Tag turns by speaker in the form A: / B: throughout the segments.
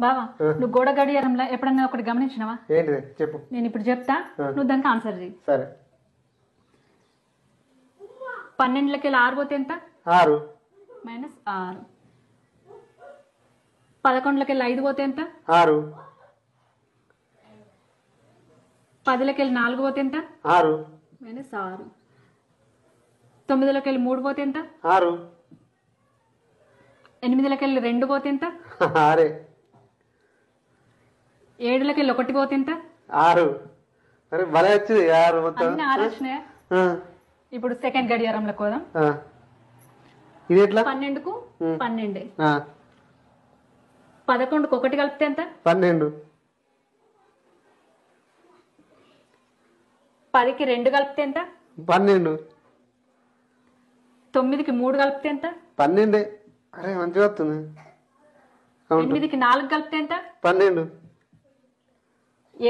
A: బావా నువ్వు గోడ గడియారంలో ఎప్పుడన్నా ఒకటి గమనించినావా?
B: ఏంటిది చెప్పు.
A: నేను ఇప్పుడు చెప్తా, నువ్వు దానికి ఆన్సర్ చేయి.
B: సరే.
A: 12 6 పోతే ఎంత?
B: 6
A: మైనస్ 6. 11 5 పోతే ఎంత?
B: 6
A: 10 4 పోతే ఎంత?
B: 6
A: మైనస్ 6. 9 3 పోతే ఎంత?
B: 6
A: 8 2 పోతే ఎంత?
B: 6
A: 7 1 పోతే ఎంత?
B: 6. అరే భలే వచ్చింది 6 మొత్తం.
A: అన్ని 6 వచ్చినాయా? ఇప్పుడు సెకండ్ గడియారంలో కోదాం.
B: ఇది ఎట్లా?
A: 12కు 12. 11కు 1 కలిపితే ఎంత?
B: 12.
A: 10కి 2 కలిపితే ఎంత?
B: 12.
A: 9కి 3 కలిపితే ఎంత?
B: 12. అరే మంచిగా వస్తుంది.
A: 8కి 4 కలిపితే ఎంత?
B: 12.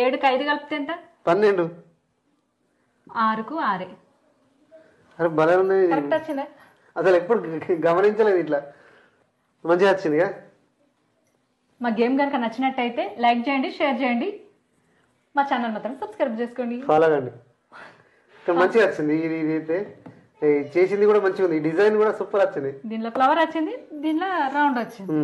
A: 7కి 5 కలిపితే ఎంత?
B: 12.
A: 6కు 6.
B: అరే భలే ఉంది.
A: కరెక్ట్ వచ్చిందా?
B: అసలు ఎప్పుడు గమనించలేదు ఇట్లా. మంచిగా వచ్చిందిగా.
A: మా గేమ్ కనుక నచ్చినట్టయితే లైక్ చేయండి, షేర్ చేయండి, మా ఛానల్ మాత్రం సబ్స్క్రైబ్ చేసుకోండి,
B: ఫాలో కండి. మంచిగా వచ్చింది. ఇది అయితే చేసింది కూడా మంచిగా ఉంది. డిజైన్ కూడా సూపర్ వచ్చింది.
A: దీనిలో ఫ్లవర్ వచ్చింది, దీనిలో రౌండ్ వచ్చింది.